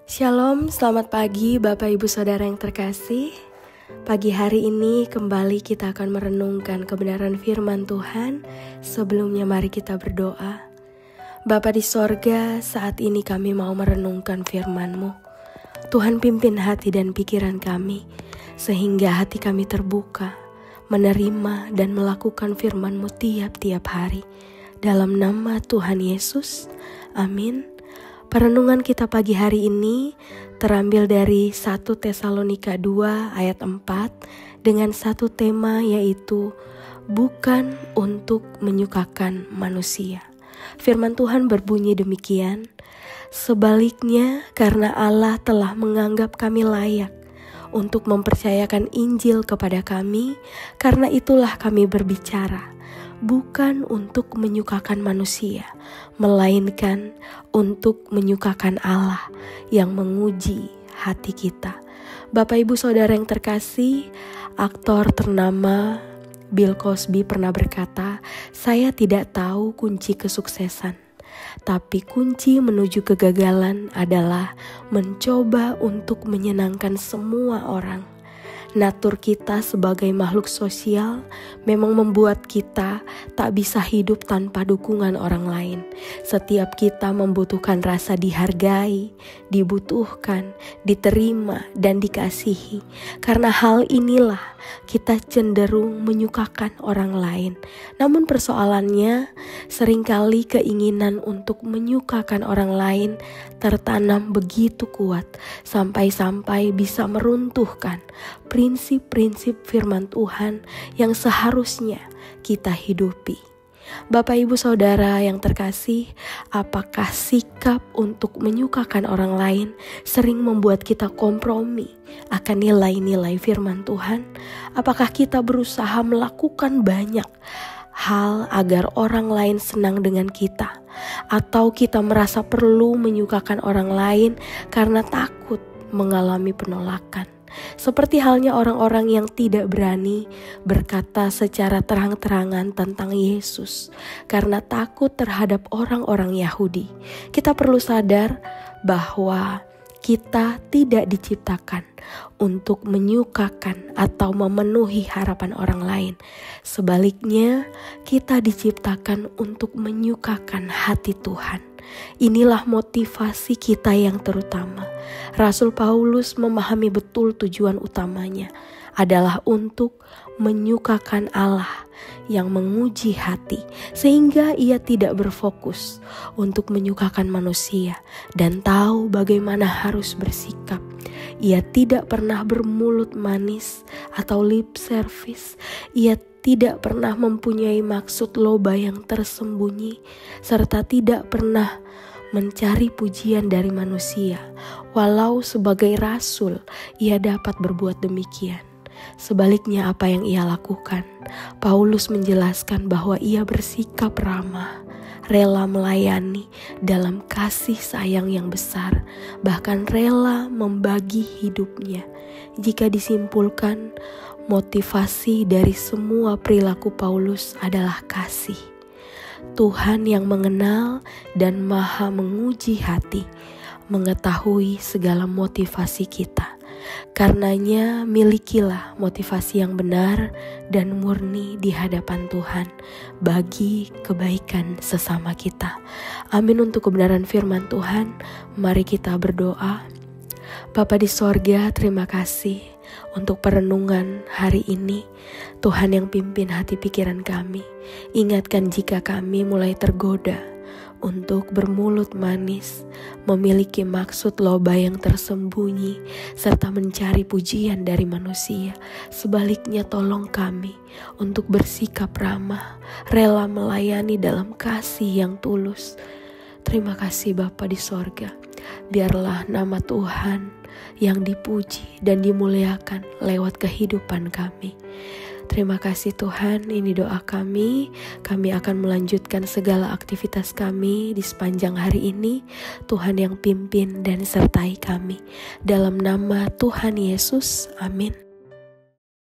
Shalom, selamat pagi Bapak Ibu Saudara yang terkasih. Pagi hari ini kembali kita akan merenungkan kebenaran firman Tuhan. Sebelumnya mari kita berdoa. Bapa di sorga, saat ini kami mau merenungkan firman-Mu. Tuhan pimpin hati dan pikiran kami, sehingga hati kami terbuka, menerima dan melakukan firman-Mu tiap-tiap hari. Dalam nama Tuhan Yesus, amin. Perenungan kita pagi hari ini terambil dari 1 Tesalonika 2 ayat 4 dengan satu tema, yaitu bukan untuk menyukakan manusia. Firman Tuhan berbunyi demikian, sebaliknya karena Allah telah menganggap kami layak untuk mempercayakan Injil kepada kami, karena itulah kami berbicara. Bukan untuk menyukakan manusia, melainkan untuk menyukakan Allah yang menguji hati kita. Bapak Ibu Saudara yang terkasih, aktor ternama Bill Cosby pernah berkata, "Saya tidak tahu kunci kesuksesan, tapi kunci menuju kegagalan adalah mencoba untuk menyenangkan semua orang." Natur kita sebagai makhluk sosial memang membuat kita tak bisa hidup tanpa dukungan orang lain. Setiap kita membutuhkan rasa dihargai, dibutuhkan, diterima, dan dikasihi. Karena hal inilah kita cenderung menyukakan orang lain. Namun persoalannya, seringkali keinginan untuk menyukakan orang lain tertanam begitu kuat sampai-sampai bisa meruntuhkan prinsip-prinsip firman Tuhan yang seharusnya kita hidupi. Bapak Ibu Saudara yang terkasih, apakah sikap untuk menyukakan orang lain sering membuat kita kompromi akan nilai-nilai firman Tuhan? Apakah kita berusaha melakukan banyak hal agar orang lain senang dengan kita? Atau kita merasa perlu menyukakan orang lain karena takut mengalami penolakan? Seperti halnya orang-orang yang tidak berani berkata secara terang-terangan tentang Yesus karena takut terhadap orang-orang Yahudi. Kita perlu sadar bahwa kita tidak diciptakan untuk menyukakan atau memenuhi harapan orang lain. Sebaliknya, kita diciptakan untuk menyukakan hati Tuhan. Inilah motivasi kita yang terutama. Rasul Paulus memahami betul tujuan utamanya adalah untuk menyukakan Allah yang menguji hati, sehingga ia tidak berfokus untuk menyukakan manusia dan tahu bagaimana harus bersikap. Ia tidak pernah bermulut manis atau lip service. Ia tidak pernah mempunyai maksud loba yang tersembunyi, serta tidak pernah mencari pujian dari manusia. Walau sebagai rasul, ia dapat berbuat demikian. Sebaliknya apa yang ia lakukan? Paulus menjelaskan bahwa ia bersikap ramah, rela melayani dalam kasih sayang yang besar, bahkan rela membagi hidupnya. Jika disimpulkan, motivasi dari semua perilaku Paulus adalah kasih. Tuhan yang mengenal dan maha menguji hati, mengetahui segala motivasi kita. Karenanya milikilah motivasi yang benar dan murni di hadapan Tuhan bagi kebaikan sesama kita. Amin untuk kebenaran firman Tuhan. Mari kita berdoa. Bapa di sorga, terima kasih untuk perenungan hari ini. Tuhan yang pimpin hati pikiran kami. Ingatkan jika kami mulai tergoda untuk bermulut manis, memiliki maksud loba yang tersembunyi, serta mencari pujian dari manusia. Sebaliknya tolong kami untuk bersikap ramah, rela melayani dalam kasih yang tulus. Terima kasih Bapa di sorga. Biarlah nama Tuhan yang dipuji dan dimuliakan lewat kehidupan kami. Terima kasih Tuhan, ini doa kami. Kami akan melanjutkan segala aktivitas kami di sepanjang hari ini. Tuhan yang pimpin dan sertai kami. Dalam nama Tuhan Yesus, amin.